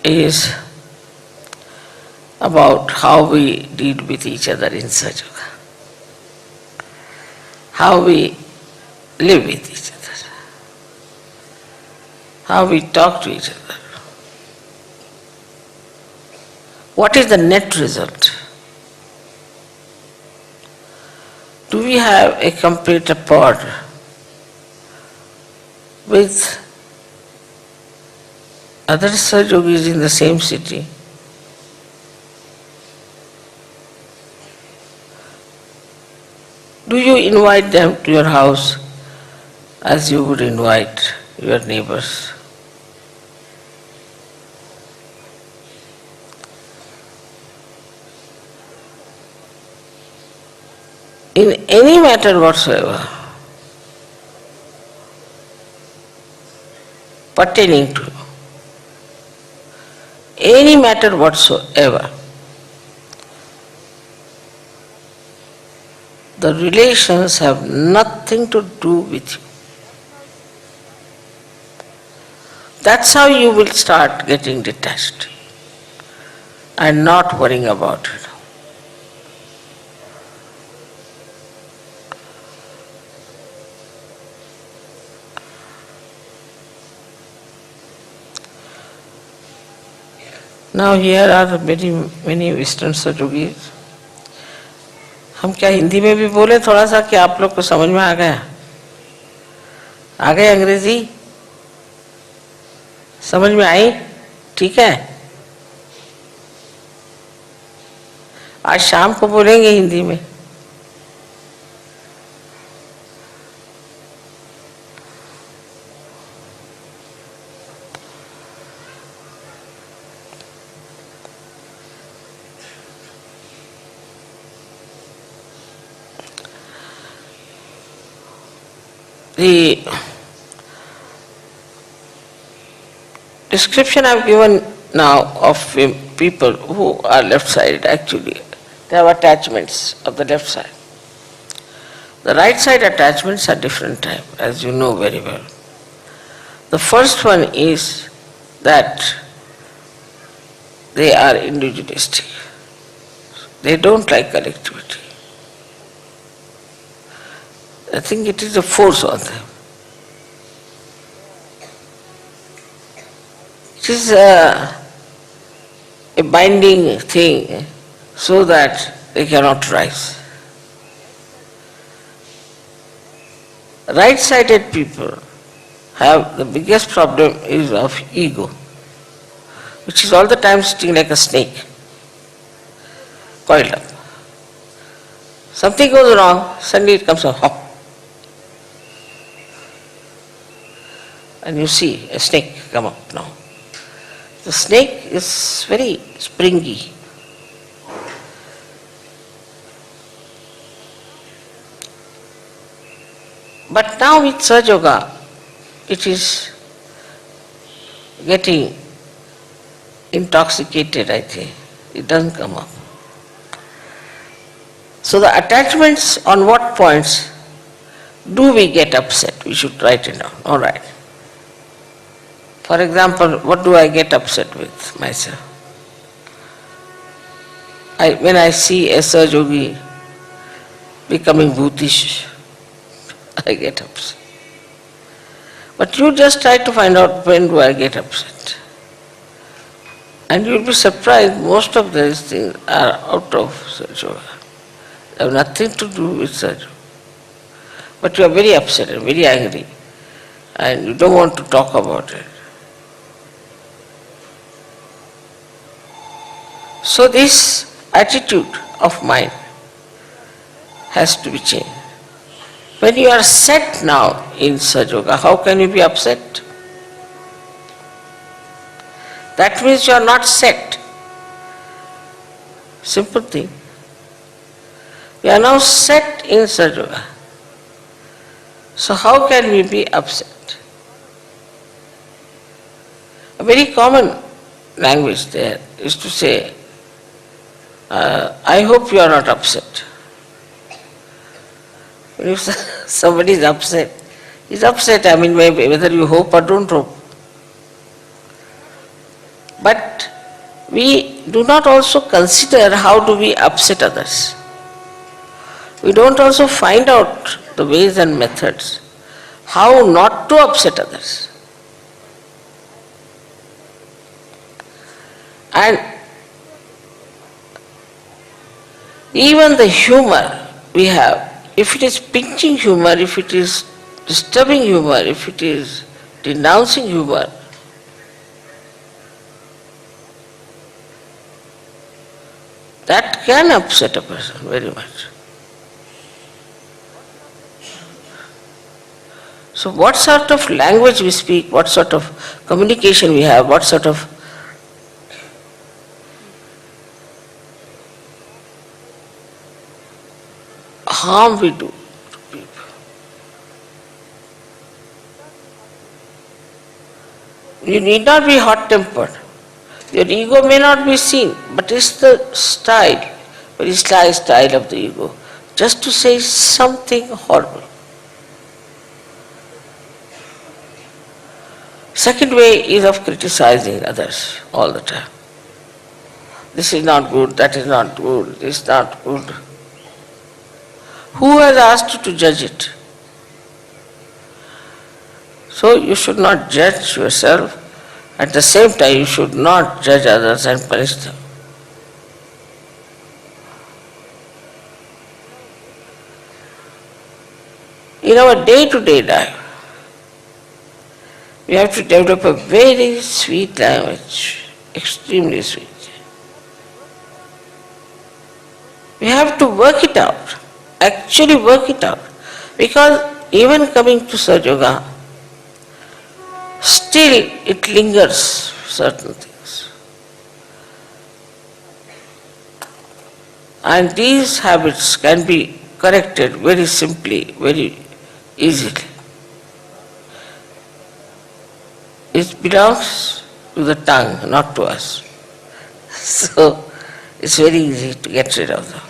is about how we deal with each other in Sahaja Yoga, how we live with each other, how we talk to each other. What is the net result? Do we have a complete rapport with other Sahaja Yogis in the same city? Do you invite them to your house as you would invite your neighbors? In any matter whatsoever pertaining to any matter whatsoever, the relations have nothing to do with you. That's how you will start getting detached and not worrying about it. Now here are many Western Sahaja Yogis. हम क्या हिंदी में भी बोले थोड़ा सा कि आप लोग को समझ में आ गया? आ गए अंग्रेजी? समझ में आई? ठीक है? आज शाम को बोलेंगे हिंदी में. The description I have given now of people who are left-sided, actually, they have attachments of the left side. The right side attachments are different type, as you know very well. The first one is that they are individualistic. They don't like collectivity. I think it is a force on them. It is a binding thing so that they cannot rise. Right-sided people have the biggest problem is of ego, which is all the time sitting like a snake, coiled up. Something goes wrong, suddenly it comes up, hop. And you see a snake come up now. The snake is very springy. But now with Sahaja Yoga, it is getting intoxicated, I think. It doesn't come up. So the attachments, on what points do we get upset? We should write it down. All right. For example, what do I get upset with myself? When I see a Sahaja Yogi becoming bhutish, I get upset. But you just try to find out when do I get upset. And you will be surprised, most of these things are out of Sahaja Yoga. They have nothing to do with Sahaja Yoga. But you are very upset and very angry, and you don't want to talk about it. So this attitude of mind has to be changed. When you are set now in Sahaja Yoga, how can you be upset? That means you are not set. Simple thing. We are now set in Sahaja Yoga. So how can we be upset? A very common language there is to say, I hope you are not upset. If somebody is upset, he's upset, I mean, whether you hope or don't hope. But we do not also consider how do we upset others. We don't also find out the ways and methods how not to upset others. And even the humor we have, if it is pinching humor, if it is disturbing humor, if it is denouncing humor, that can upset a person very much. So what sort of language we speak, what sort of communication we have, what sort of harm we do to people. You need not be hot-tempered. Your ego may not be seen, but it's the style, very sly style of the ego, just to say something horrible. Second way is of criticizing others all the time. This is not good, that is not good, this is not good. Who has asked you to judge it? So you should not judge yourself. At the same time, you should not judge others and punish them. In our day-to-day life, we have to develop a very sweet language, extremely sweet. We have to work it out, actually work it out. Because even coming to Sahaja Yoga, still it lingers certain things. And these habits can be corrected very simply, very easily. It belongs to the tongue, not to us. So it's very easy to get rid of them.